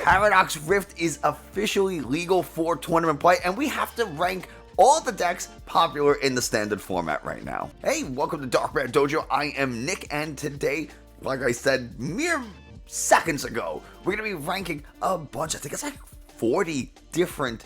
Paradox Rift is officially legal for tournament play, and we have to rank all the decks popular in the standard format right now. Hey, welcome to Dark Bear Dojo. I am Nick, and today, like I said mere seconds ago, we're going to be ranking a bunch, I think it's like 40 different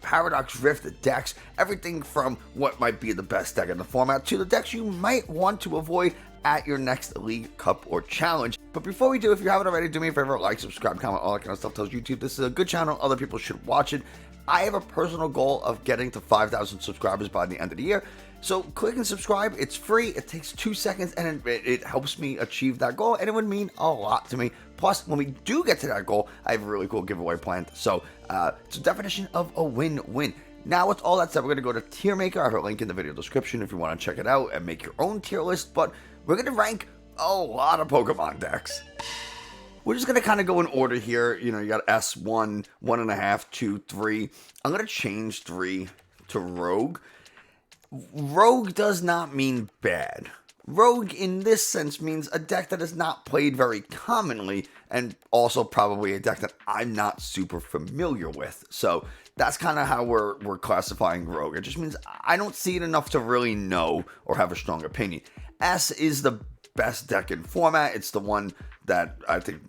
Paradox Rift decks, everything from what might be the best deck in the format to the decks you might want to avoid at your next League, Cup, or Challenge. But before we do, if you haven't already, do me a favor, like, subscribe, comment, all that kind of stuff. Tells YouTube this is a good channel, other people should watch it. I have a personal goal of getting to 5,000 subscribers by the end of the year. So click and subscribe. It's free. It takes 2 seconds, and it helps me achieve that goal, and it would mean a lot to me. Plus, when we do get to that goal, I have a really cool giveaway planned. So it's a definition of a win-win. Now, with all that said, we're going to go to Tier Maker. I have a link in the video description if you want to check it out and make your own tier list. But we're going to rank a lot of Pokemon decks. We're just going to kind of go in order here. You know, you got S1, 1.5, 2, 3. I'm going to change 3 to Rogue. Rogue does not mean bad. Rogue, in this sense, means a deck that is not played very commonly, and also probably a deck that I'm not super familiar with. So that's kind of how we're classifying Rogue. It just means I don't see it enough to really know or have a strong opinion. S is the best deck in format. It's the one that I think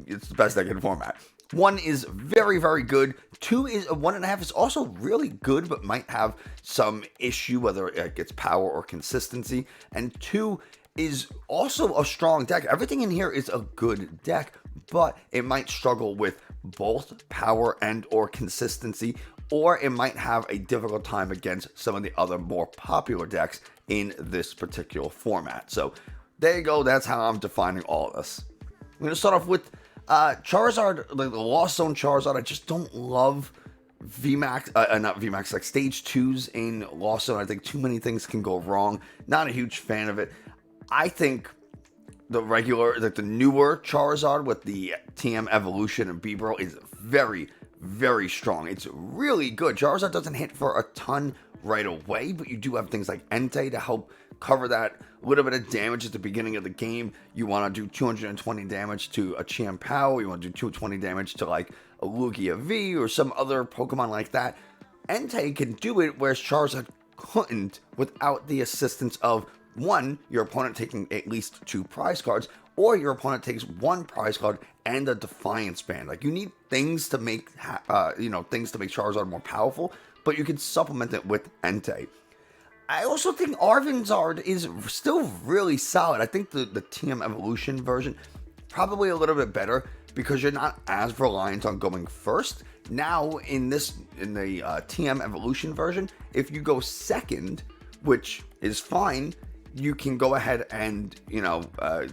it's the best deck in format. 1 is very, very good. 2 is 1.5 is also really good, but might have some issue, whether it gets power or consistency. And 2 is also a strong deck. Everything in here is a good deck, but it might struggle with both power and or consistency, or it might have a difficult time against some of the other more popular decks in this particular format. So there you go. That's how I'm defining all of this. I'm going to start off with Charizard, like the Lost Zone Charizard. I just don't love VMAX, not VMAX, like stage 2s in Lost Zone. I think too many things can go wrong. Not a huge fan of it. I think the regular, like the newer Charizard with the TM Evolution and Beedrill is very, very strong. It's really good. Charizard doesn't hit for a ton right away, but you do have things like Entei to help cover that little bit of damage at the beginning of the game. You want to do 220 damage to a Chien-Pao, you want to do 220 damage to like a Lugia V or some other Pokemon like that. Entei can do it, whereas Charizard couldn't without the assistance of, one, your opponent taking at least 2 prize cards, or your opponent takes 1 prize card and a Defiance Band. Like, you need things to make, things to make Charizard more powerful, but you can supplement it with Entei. I also think Arvinzard is still really solid. I think the TM Evolution version probably a little bit better because you're not as reliant on going first. Now in the TM Evolution version, if you go second, which is fine, you can go ahead and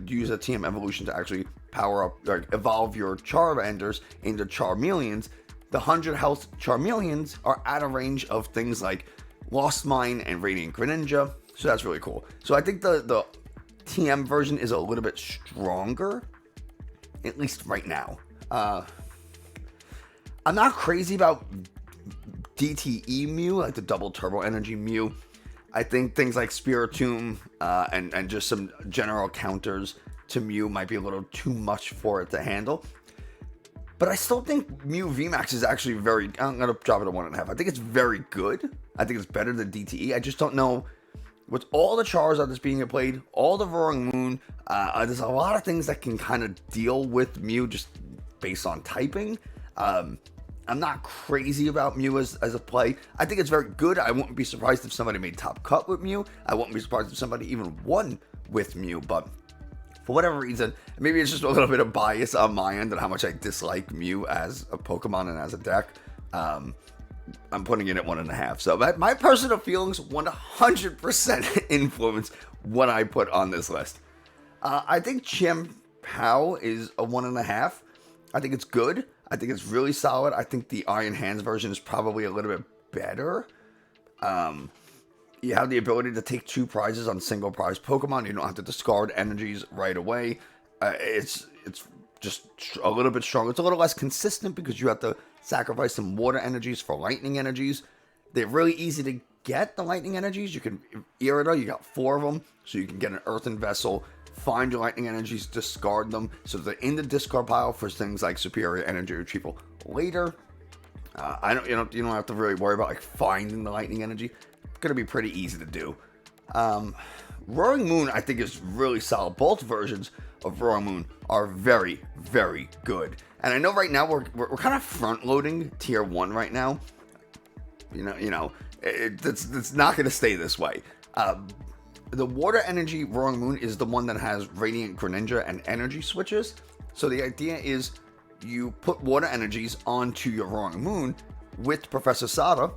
use a TM Evolution to actually power up or evolve your Charmanders into Charmeleons. The 100 health Charmeleons are at a range of things like Lost Mine and Radiant Greninja, so that's really cool. So I think the TM version is a little bit stronger, at least right now. I'm not crazy about DTE Mew, like the double turbo energy Mew. I think things like Spiritomb and just some general counters to Mew might be a little too much for it to handle. But I still think Mew VMAX is actually I'm going to drop it to 1.5. I think it's very good. I think it's better than DTE. I just don't know, with all the Charizard that's being played, all the Roaring Moon, there's a lot of things that can kind of deal with Mew just based on typing. I'm not crazy about Mew as a play. I think it's very good. I wouldn't be surprised if somebody made top cut with Mew. I wouldn't be surprised if somebody even won with Mew, but for whatever reason, maybe it's just a little bit of bias on my end and how much I dislike Mew as a Pokemon and as a deck. I'm putting it at 1.5. So my personal feelings 100% influence what I put on this list. I think Chien-Pao is a 1.5. I think it's good. I think it's really solid. I think the Iron Hands version is probably a little bit better. You have the ability to take 2 prizes on single prize Pokemon. You don't have to discard energies right away. It's just a little bit stronger. It's a little less consistent because you have to sacrifice some water energies for lightning energies. They're really easy to get, the lightning energies. You can Irida, you got 4 of them, so you can get an earthen vessel, find your lightning energies, discard them, so they're in the discard pile for things like superior energy retrieval later. You don't have to really worry about like finding the lightning energy. It's gonna be pretty easy to do. Roaring Moon, I think, is really solid. Both versions of Roaring Moon are very, very good. And I know right now we're kind of front loading tier 1 right now. It's not going to stay this way. The water energy Roaring Moon is the one that has Radiant Greninja and energy switches. So the idea is you put water energies onto your Roaring Moon with Professor Sada,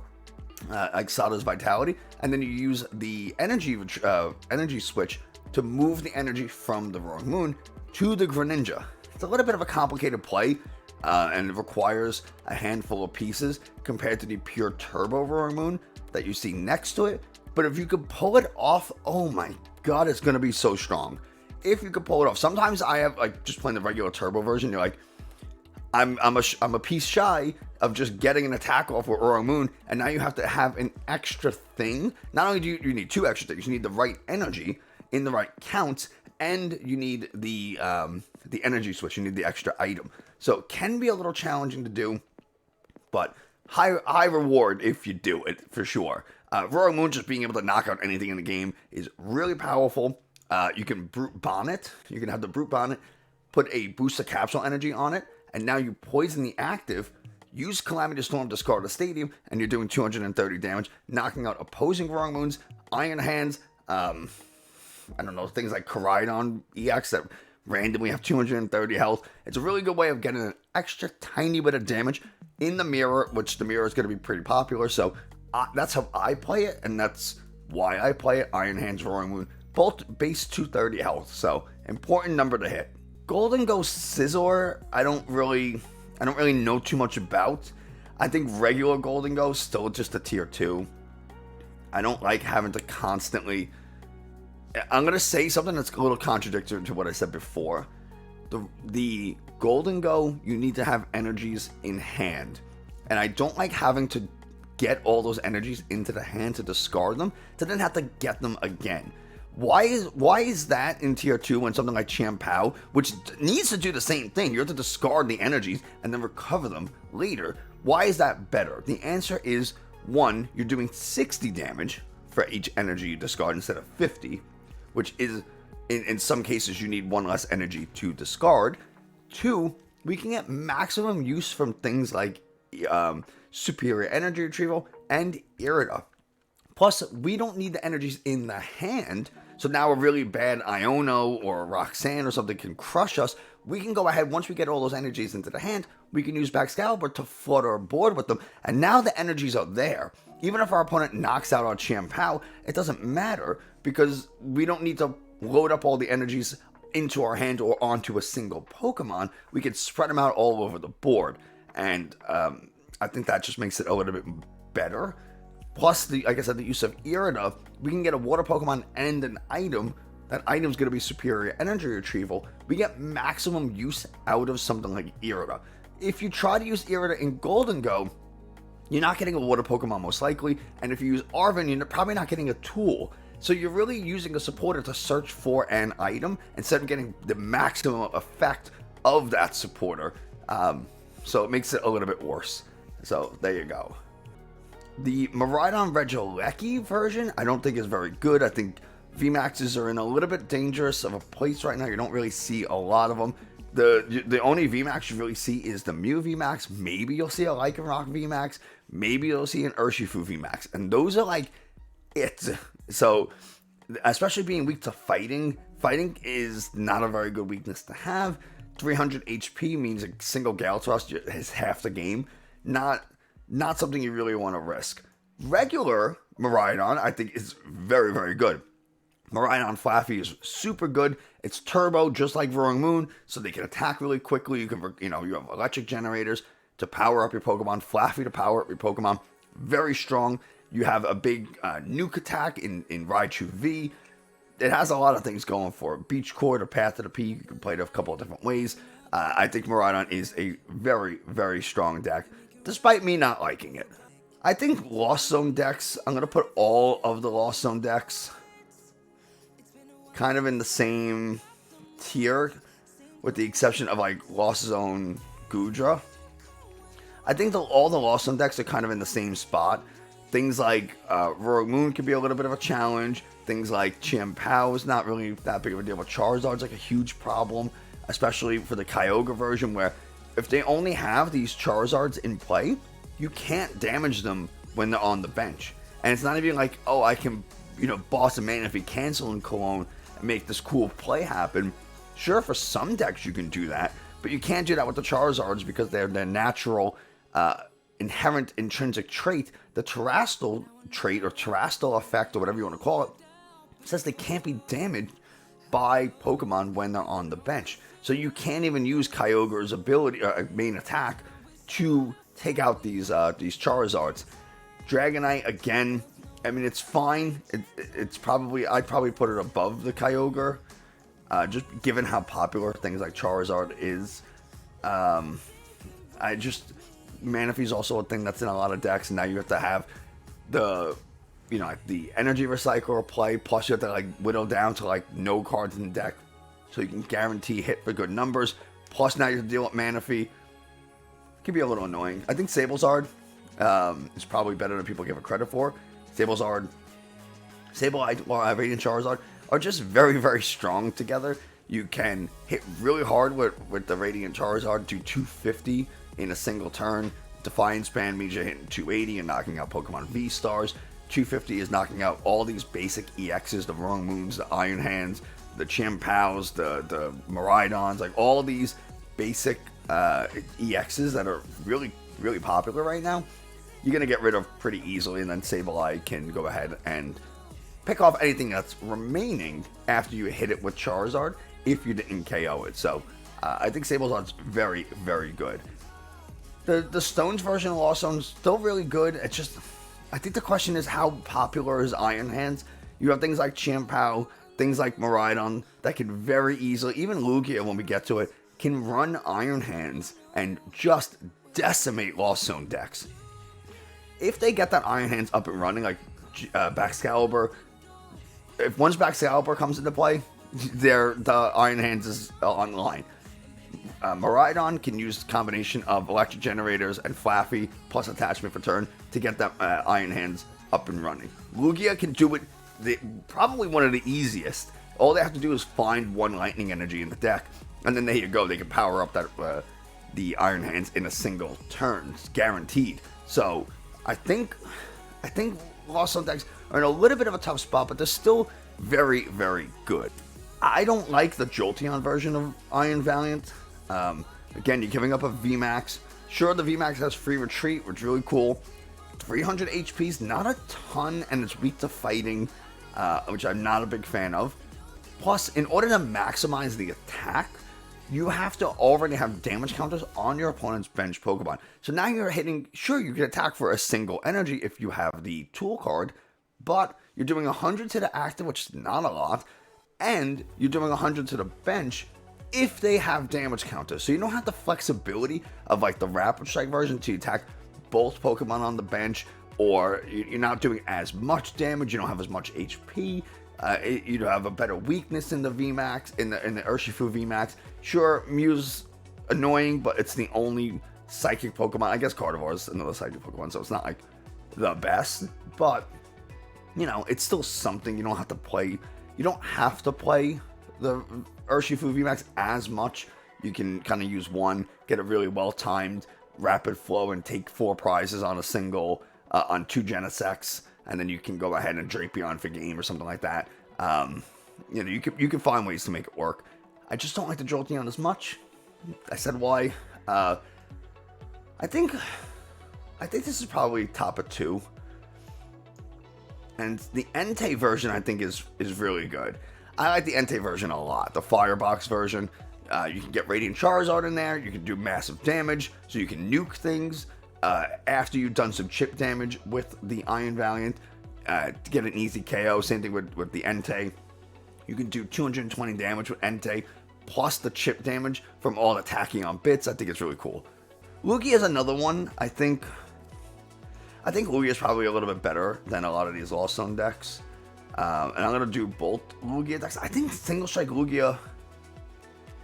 like Sada's Vitality, and then you use the energy switch to move the energy from the Roaring Moon to the Greninja. It's a little bit of a complicated play, and it requires a handful of pieces compared to the pure Turbo Roaring Moon that you see next to it. But if you could pull it off, oh my god, it's going to be so strong. If you could pull it off. Sometimes I have, like, just playing the regular Turbo version, you're like, I'm a piece shy of just getting an attack off with Roaring Moon, and now you have to have an extra thing. Not only do you need 2 extra things, you need the right energy in the right count, and you need the energy switch. You need the extra item. So it can be a little challenging to do, but high reward if you do it, for sure. Roaring Moon, just being able to knock out anything in the game, is really powerful. You can Brute Bonnet. You can have the Brute Bonnet, put a booster capsule energy on it, and now you poison the active, use Calamity Storm, discard a stadium, and you're doing 230 damage, knocking out opposing Roaring Moons, Iron Hands, things like Koraidon EX that randomly have 230 health. It's a really good way of getting an extra tiny bit of damage in the mirror, which the mirror is going to be pretty popular. So that's how I play it, and that's why I play it. Iron Hands, Roaring Moon, both base 230 health, so important number to hit. Golden Ghost Scizor, I don't really know too much about. I think regular Golden Ghost still just a tier 2. I don't like having to constantly. I'm gonna say something that's a little contradictory to what I said before. The Golden Go, you need to have energies in hand, and I don't like having to get all those energies into the hand to discard them, to then have to get them again. Why is that in tier 2 when something like Champao, which needs to do the same thing, you have to discard the energies and then recover them later, why is that better? The answer is, 1, you're doing 60 damage for each energy you discard instead of 50, which is, in some cases, you need 1 less energy to discard. 2, we can get maximum use from things like superior energy retrieval and Irida. Plus, we don't need the energies in the hand, so now a really bad Iono or Roxanne or something can crush us. We can go ahead, once we get all those energies into the hand, we can use Baxcalibur to flood our board with them, and now the energies are there. Even if our opponent knocks out our Champao, it doesn't matter, because we don't need to load up all the energies into our hand or onto a single Pokemon. We can spread them out all over the board, and I think that just makes it a little bit better. Plus, like I said, the use of Irida, we can get a water Pokemon and an item. That item is going to be superior energy retrieval. We get maximum use out of something like Irida. If you try to use Irida in Golden Go, you're not getting a water Pokemon most likely, and if you use Arven, you're probably not getting a tool. So you're really using a supporter to search for an item instead of getting the maximum effect of that supporter. So it makes it a little bit worse. So there you go. The Miraidon Regieleki version, I don't think is very good. I think VMAXs are in a little bit dangerous of a place right now. You don't really see a lot of them. The only VMAX you really see is the Mew VMAX. Maybe you'll see a Lycanroc VMAX. Maybe you'll see an Urshifu VMAX. And those are like it. So, especially being weak to fighting is not a very good weakness to have. 300 HP means a single Gale Thrust is half the game. Not something you really want to risk. Regular Miraidon, I think, is very, very good. Miraidon Flaffy is super good. It's turbo, just like Roaring Moon, so they can attack really quickly. You have electric generators to power up your Pokemon, Flaffy to power up your Pokemon. Very strong. You have a big nuke attack in Raichu V. It has a lot of things going for it. Beach Court or Path to the Peak, you can play it a couple of different ways. I think Miraidon is a very, very strong deck, despite me not liking it. I think Lost Zone decks, I'm going to put all of the Lost Zone decks kind of in the same tier, with the exception of like Lost Zone Gudra. I think all the Lost Zone decks are kind of in the same spot. Things like Rogue Moon could be a little bit of a challenge. Things like Chien Pao is not really that big of a deal, but Charizard's like a huge problem, especially for the Kyogre version, where if they only have these Charizards in play, you can't damage them when they're on the bench. And it's not even like, oh, I can, boss a Manaphy, cancel in Cologne, and make this cool play happen. Sure, for some decks you can do that, but you can't do that with the Charizards because they're their natural, inherent intrinsic trait, the Terrestrial trait or Terrestrial effect or whatever you want to call it, says they can't be damaged by Pokemon when they're on the bench. So you can't even use Kyogre's ability or main attack to take out these Charizards. Dragonite, again, I mean, it's fine. It's probably, I'd probably put it above the Kyogre, just given how popular things like Charizard is. Manaphy is also a thing that's in a lot of decks, and now you have to have the energy recycler play, plus you have to like whittle down to like no cards in the deck, so you can guarantee hit for good numbers. Plus now you have to deal with Manaphy. It can be a little annoying. I think Sablezard is probably better than people give it credit for. Sablezard, Sableye, Radiant Charizard are just very, very strong together. You can hit really hard with the Radiant Charizard to 250 in a single turn. Defiance Band means you're hitting 280 and knocking out Pokemon V-Stars. 250 is knocking out all these basic EXs, the Rogue Moons, the Iron Hands, the Chien Paos, the Miraidons, like all of these basic EXs that are really, really popular right now. You're going to get rid of pretty easily, and then Sableye can go ahead and pick off anything that's remaining after you hit it with Charizard if you didn't KO it. So I think Sablezard's very, very good. The Stones version of Lost Zone is still really good. It's just, I think the question is how popular is Iron Hands? You have things like Chien Pao, things like Miraidon that can very easily, even Lugia when we get to it, can run Iron Hands and just decimate Lost Zone decks. If they get that Iron Hands up and running, like Baxcalibur, if once Baxcalibur comes into play, the Iron Hands is on the line. Miraidon can use a combination of electric generators and Flaffy plus attachment for turn to get that Iron Hands up and running. Lugia can do it, probably one of the easiest. All they have to do is find one Lightning Energy in the deck, and then there you go. They can power up that the Iron Hands in a single turn. It's guaranteed. So I think Lost Zone decks are in a little bit of a tough spot, but they're still very, very good. I don't like the Jolteon version of Iron Valiant. Again, you're giving up a VMAX. Sure, the VMAX has free retreat, which is really cool. 300 HP is not a ton, and it's weak to fighting, which I'm not a big fan of. Plus, in order to maximize the attack, you have to already have damage counters on your opponent's bench Pokemon. So now you're hitting, sure, you can attack for a single energy if you have the tool card, but you're doing 100 to the active, which is not a lot, and you're doing 100 to the bench if they have damage counters. So you don't have the flexibility of like the Rapid Strike version to attack both Pokemon on the bench, or you're not doing as much damage, you don't have as much HP, you have a better weakness in the VMAX, in the Urshifu VMAX. Sure, Mew's annoying, but it's the only psychic Pokemon. I guess Gardevoir is another psychic Pokemon, so it's not like the best, but it's still something. You don't have to play the Urshifu VMAX as much. You can kind of use one, get a really well-timed rapid flow, and take 4 prizes on a single, on 2 Genesects, and then you can go ahead and Drapion for game or something like that. You can find ways to make it work. I just don't like the Jolteon as much. I said why. I think this is probably top of 2. And the Entei version, I think, is really good. I like the Entei version a lot. The Firebox version. You can get Radiant Charizard in there. You can do massive damage, so you can nuke things after you've done some chip damage with the Iron Valiant to get an easy KO. Same thing with the Entei. You can do 220 damage with Entei, plus the chip damage from all attacking on bits. I think it's really cool. Lugia is another one. I think Lugia is probably a little bit better than a lot of these Lost Zone decks. And I'm going to do both Lugia decks. I think Single Strike Lugia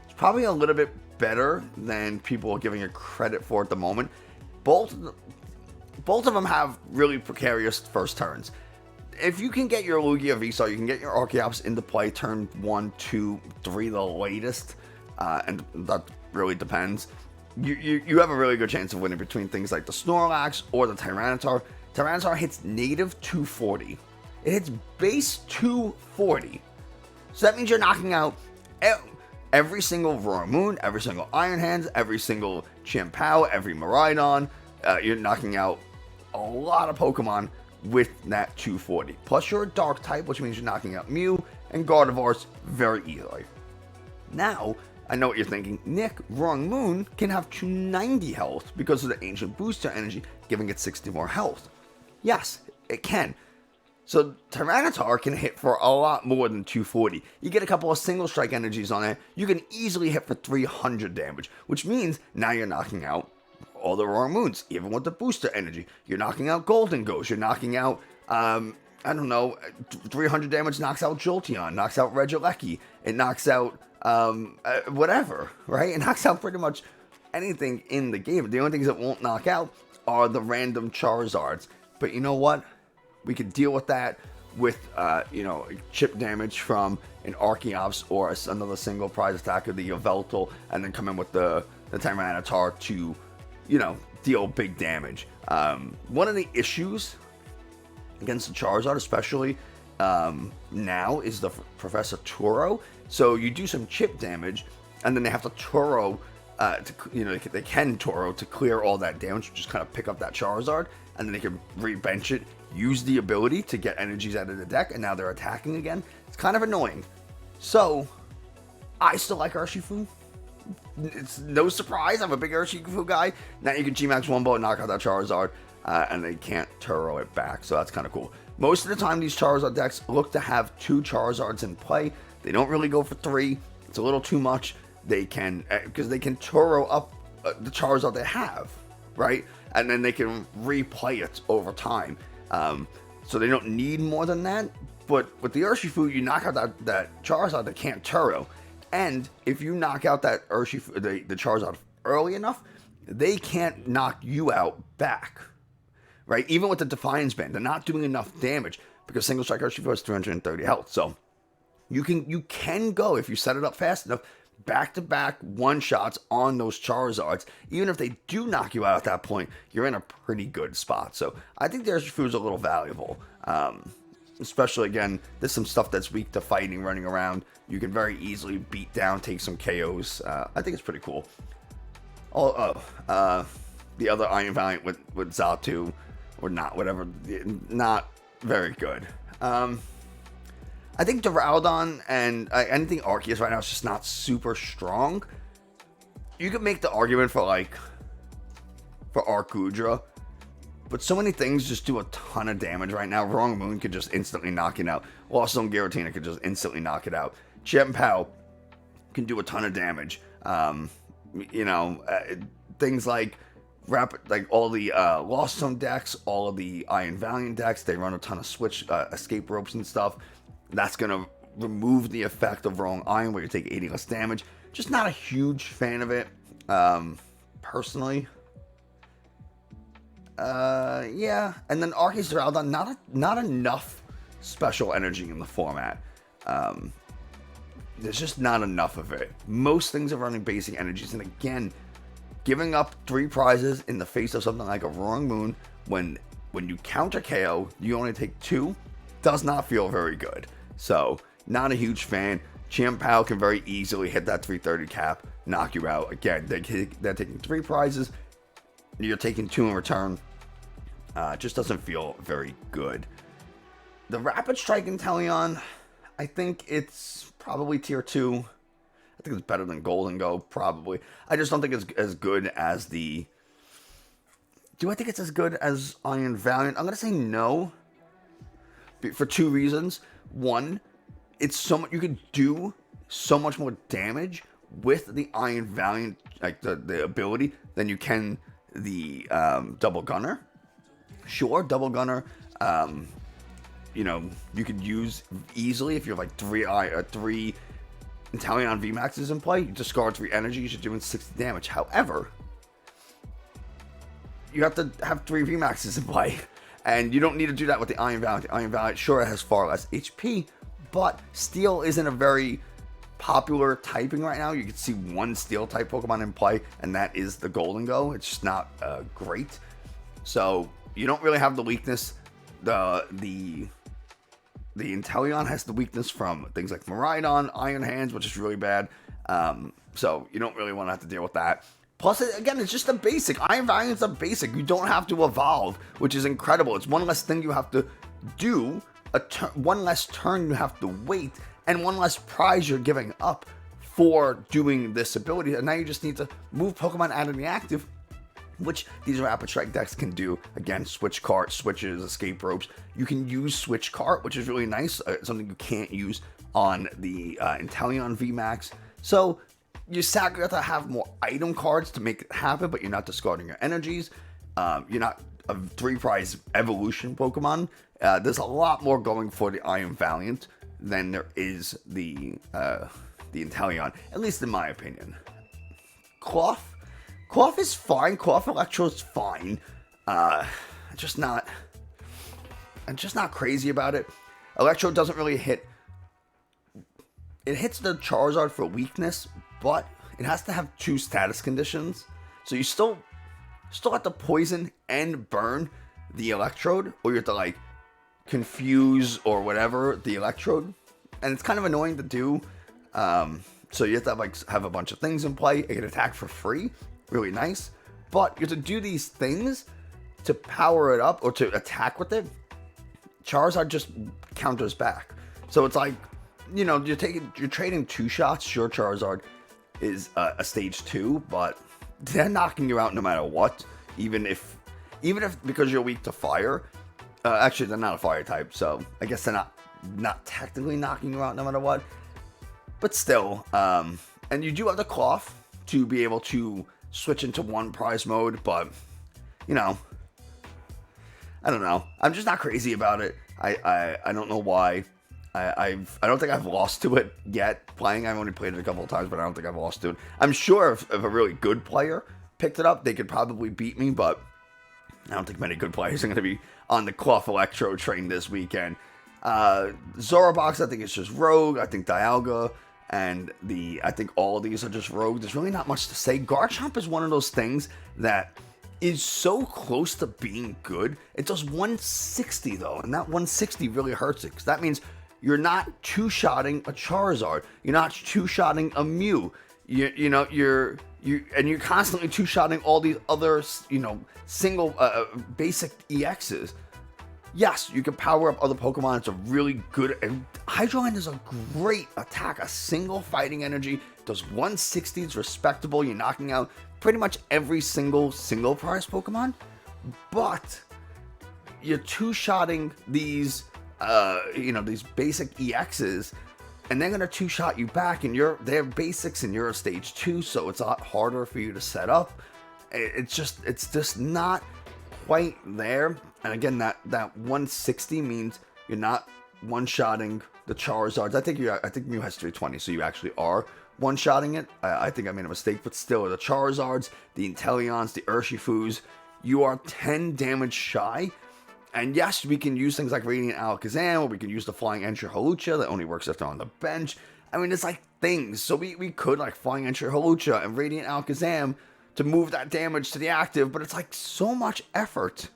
is probably a little bit better than people are giving it credit for at the moment. Both of them have really precarious first turns. If you can get your Lugia V-Star, you can get your Archeops into play turn 1, 2, 3 the latest, and that really depends. You have a really good chance of winning between things like the Snorlax or the Tyranitar. Tyranitar hits native 240. It hits base 240. So that means you're knocking out every single Roaring Moon, every single Iron Hands, every single Chien-Pao, every Miraidon. You're knocking out a lot of Pokemon with that 240. Plus you're a Dark type, which means you're knocking out Mew and Gardevoirs very easily. Now, I know what you're thinking. Nick, Roaring Moon can have 290 health because of the Ancient Booster energy, giving it 60 more health. Yes, it can. So Tyranitar can hit for a lot more than 240. You get a couple of Single Strike energies on it, you can easily hit for 300 damage, which means now you're knocking out all the Roaring Moons, even with the booster energy. You're knocking out Golden Ghost, you're knocking out, I don't know, 300 damage knocks out Jolteon, knocks out Regieleki, it knocks out, whatever, right? It knocks out pretty much anything in the game. The only things it won't knock out are the random Charizards. But you know what? We can deal with that with, chip damage from an Archeops or another single prize attack of the Yveltal, and then come in with the Tyranitar to, deal big damage. One of the issues against the Charizard, especially now, is the Professor Turo. So you do some chip damage, and then they have to Turo, they can Turo to clear all that damage, just kind of pick up that Charizard, and then they can re-bench it, use the ability to get energies out of the deck, and now they're attacking again. It's kind of annoying. So, I still like Urshifu. It's no surprise, I'm a big Urshifu guy. Now you can G-Max Wumbo and knock out that Charizard, and they can't Turo it back, so that's kind of cool. Most of the time, these Charizard decks look to have 2 Charizards in play. They don't really go for 3. It's a little too much. They can, because they can Turo up the Charizard they have, right? And then they can replay it over time. So they don't need more than that. But with the Urshifu, you knock out that Charizard that can't Turo. And if you knock out that Urshifu, the Charizard early enough, they can't knock you out back. Right? Even with the Defiance Band, they're not doing enough damage because Single Strike Urshifu has 330 health. So you can go, if you set it up fast enough, back-to-back one-shots on those Charizards. Even if they do knock you out at that point, you're in a pretty good spot. So I think the Urshifu is a little valuable. Especially, again, there's some stuff that's weak to fighting running around. You can very easily beat down, take some KOs. I think it's pretty cool. The other Iron Valiant with Xatu, or not, whatever, not very good. I think Duraludon and anything Arceus right now is just not super strong. You could make the argument for Arcudra, but so many things just do a ton of damage right now. Roaring Moon could just instantly knock it out. Lost Zone Giratina could just instantly knock it out. Chien-Pao can do a ton of damage. Things like all the Lost Zone decks, all of the Iron Valiant decks, they run a ton of switch escape ropes and stuff. That's going to remove the effect of Rolling Iron where you take 80 less damage. Just not a huge fan of it, personally. Yeah. And then Arceus Duraludon, not enough special energy in the format. There's just not enough of it. Most things are running basic energies. And again, giving up 3 prizes in the face of something like a Roaring Moon, when you counter KO, you only take 2, does not feel very good. So, not a huge fan. Chien-Pao can very easily hit that 330 cap, knock you out. Again, they're taking 3 prizes, you're taking 2 in return. Just doesn't feel very good. The Rapid Strike Inteleon, I think it's probably tier 2. I think it's better than Golden Go, probably. I just don't think it's as good as the... Do I think it's as good as Iron Valiant? I'm going to say no. For 2 reasons. One, it's so much, you can do so much more damage with the Iron Valiant, like the ability, than you can the Double Gunner. Sure, Double Gunner you know, you could use easily if you have like three Inteleon VMAXs in play. You discard 3 energies, you're doing 60 damage. However, you have to have 3 VMAXs in play, and you don't need to do that with the Iron Valiant. The Iron Valiant, sure, it has far less HP, but Steel isn't a very popular typing right now. You can see 1 Steel type Pokemon in play, and that is the Golden Go. It's just not great. So you don't really have the weakness. The Inteleon has the weakness from things like Miraidon, Iron Hands, which is really bad. So you don't really want to have to deal with that. Plus, again, it's just a basic. Iron Valiant's a basic. You don't have to evolve, which is incredible. It's one less thing you have to do, one less turn you have to wait, and one less prize you're giving up for doing this ability. And now you just need to move Pokemon out of the active, which these Rapid Strike decks can do. Again, Switch Cart, Switches, Escape Ropes. You can use Switch Cart, which is really nice. Something you can't use on the Inteleon VMAX. So you have to have more item cards to make it happen, but you're not discarding your energies. You're not a 3-prize evolution Pokemon. There's a lot more going for the Iron Valiant than there is the Inteleon, at least in my opinion. Cloth is fine. Cloth Electro is fine. I'm just not crazy about it. Electro doesn't really hit. It hits the Charizard for weakness, but it has to have 2 status conditions. So you still have to poison and burn the Electrode, or you have to like confuse or whatever the Electrode, and it's kind of annoying to do. So you have to have a bunch of things in play. It can attack for free, really nice, but you have to do these things to power it up or to attack with it. Charizard just counters back, so it's like, you know, you're trading 2 shots. Sure, Charizard is a stage 2, but they're knocking you out no matter what. Even if because you're weak to fire. Actually, they're not a fire type, so I guess they're not technically knocking you out no matter what. But still, and you do have the Cloth to be able to switch into 1 prize mode, but you know, I don't know. I'm just not crazy about it. I don't know why. I don't think I've lost to it yet playing. I've only played it a couple of times, but I don't think I've lost to it. I'm sure if a really good player picked it up, they could probably beat me, but I don't think many good players are going to be on the Cloth Electro train this weekend. Zorobox, I think it's just Rogue. I think Dialga and I think all of these are just Rogue. There's really not much to say. Garchomp is one of those things that is so close to being good. It does 160 though, and that 160 really hurts it, because that means you're not 2-shotting a Charizard. You're not 2-shotting a Mew. You're constantly 2-shotting all these other, single basic EXs. Yes, you can power up other Pokemon. It's a really good. Hydreigon is a great attack. A single fighting energy does 160. It's respectable. You're knocking out pretty much every single prize Pokemon, but you're 2-shotting these. These basic EXs, and they're gonna 2-shot you back, and they're basics, and you're a stage 2, so it's a lot harder for you to set up. It's just not quite there. And again, that 160 means you're not 1-shotting the Charizards. I think Mew has 320, so you actually are 1-shotting it. I think I made a mistake, but still, the Charizards, the Inteleons, the Urshifus, you are 10 damage shy. And yes, we can use things like Radiant Alakazam, or we can use the Flying Entry Holucha that only works if they're on the bench. I mean, it's like things. So we could like Flying Entry Holucha and Radiant Alakazam to move that damage to the active, but it's like so much effort.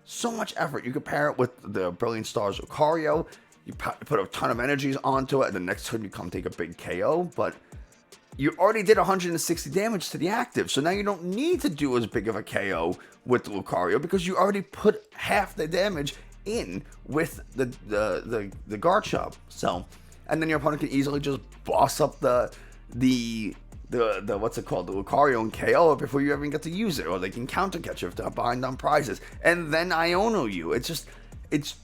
So much effort. You could pair it with the Brilliant Stars Lucario. You put a ton of energies onto it, and the next turn you come take a big KO, but you already did 160 damage to the active, so now you don't need to do as big of a KO with the Lucario, because you already put half the damage in with the Garchomp. So, and then your opponent can easily just boss up the what's it called, the Lucario, and KO it before you even get to use it, or they can counter catch it if they're behind on prizes, and then Iono you. It's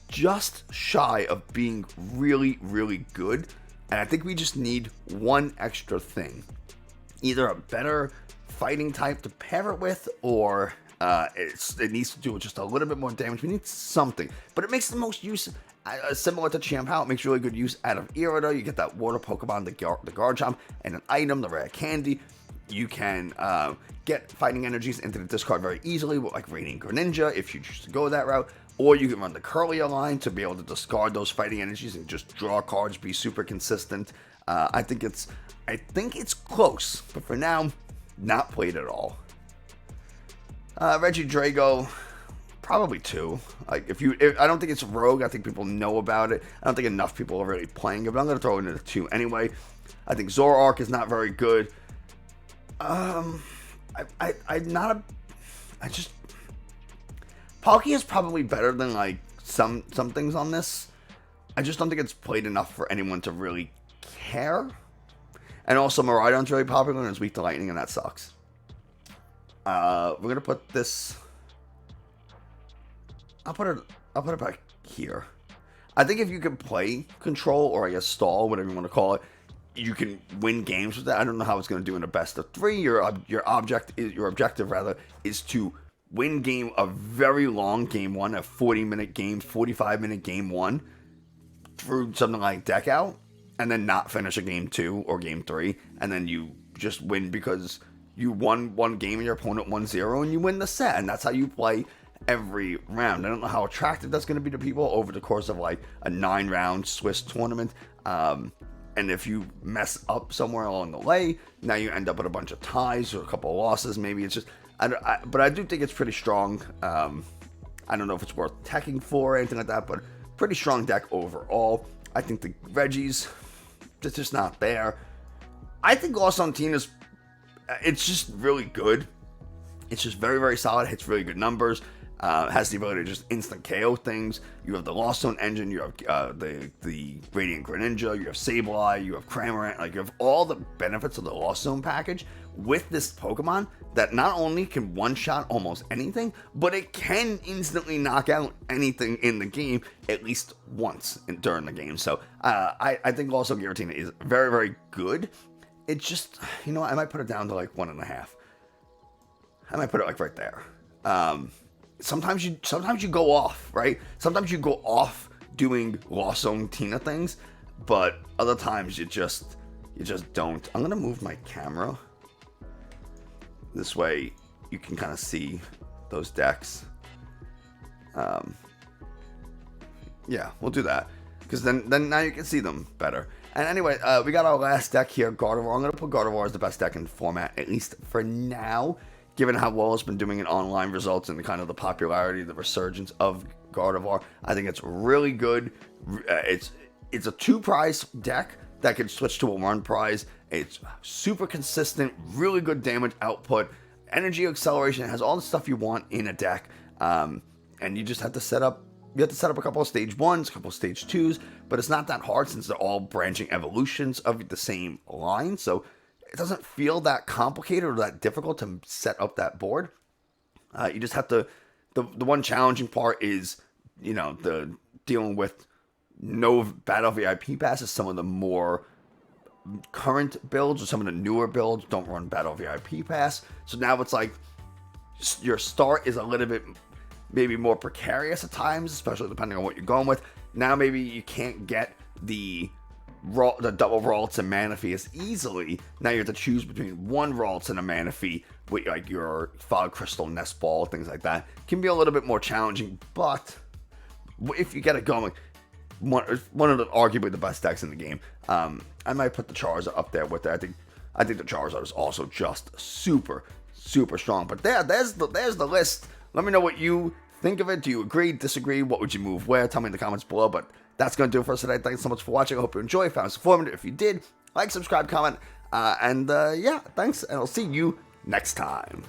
just shy of being really, really good. And I think we just need one extra thing. Either a better fighting type to pair it with, or it needs to do just a little bit more damage. We need something. But it makes the most use Similar to Champ How, it makes really good use out of Irida. You get that water Pokemon, the Garchomp, and an item, the rare candy. You can get fighting energies into the discard very easily with like Radiant Greninja if you choose to go that route. Or you can run the Curlia line to be able to discard those fighting energies and just draw cards, be super consistent. I think it's close, but for now, not played at all. Reggie Drago, probably 2. Like I don't think it's Rogue. I think people know about it. I don't think enough people are really playing it, but I'm gonna throw it into 2 anyway. I think Zoroark is not very good. Palkia is probably better than like some things on this. I just don't think it's played enough for anyone to really care. And also Miraidon's really popular and it's weak to lightning, and that sucks. We're gonna put this. I'll put it back here. I think if you can play control, or I guess stall, whatever you want to call it, you can win games with that. I don't know how it's going to do in a best of 3. Your objective is to win a very long game 1, a 40-minute game, 45-minute game 1 through something like deck out, and then not finish a game 2 or game 3, and then you just win because you won one game and your opponent won 0, and you win the set, and that's how you play every round. I don't know how attractive that's going to be to people over the course of like a 9-round Swiss tournament. And if you mess up somewhere along the way, now you end up with a bunch of ties or a couple of losses. Maybe it's just, but I do think it's pretty strong. I don't know if it's worth teching for or anything like that, but pretty strong deck overall. I think the Reggies, it's just not there. I think Lost on Tina's, it's just really good. It's just very, very solid. Hits really good numbers. Has the ability to just instant KO things. You have the Lost Zone engine. You have the Radiant Greninja. You have Sableye. You have Cramorant. Like, you have all the benefits of the Lost Zone package with this Pokemon that not only can one-shot almost anything, but it can instantly knock out anything in the game at least once during the game. So I think also Giratina is very, very good. It's just, you know, I might put it down to like 1.5. I might put it like right there. Sometimes you go off, right? Sometimes you go off doing Lost Zone Tina things, but other times you just don't. I'm gonna move my camera this way you can kind of see those decks. Yeah, we'll do that because then now you can see them better. And anyway, we got our last deck here, Gardevoir. I'm gonna put Gardevoir as the best deck in the format, at least for now. Given how well it's been doing in online results and the kind of the popularity, the resurgence of Gardevoir, I think it's really good. It's a 2-prize deck that can switch to a 1 prize. It's super consistent, really good damage output, energy acceleration. It has all the stuff you want in a deck, and you just have to set up. You have to set up a couple of stage 1s, a couple of stage 2s, but it's not that hard since they're all branching evolutions of the same line. So it doesn't feel that complicated or that difficult to set up that board. You just have to, the one challenging part is, you know, the dealing with no Battle VIP passes. Some of the more current builds or some of the newer builds don't run Battle VIP pass. So now it's like your start is a little bit maybe more precarious at times, especially depending on what you're going with. Now maybe you can't get the double Ralts and Manaphy as easily. Now you have to choose between 1 Ralts and a Manaphy with like your Fog Crystal, Nest Ball, things like that. Can be a little bit more challenging, but if you get it going, one of the arguably the best decks in the game. I might put the Charizard up there with it. I think the Charizard is also just super, super strong. But there's the list. Let me know what you think of it. Do you agree, disagree? What would you move where? Tell me in the comments below. But that's going to do it for us today. Thanks so much for watching. I hope you enjoyed, found it informative. If you did, like, subscribe, comment, and yeah, thanks, and I'll see you next time.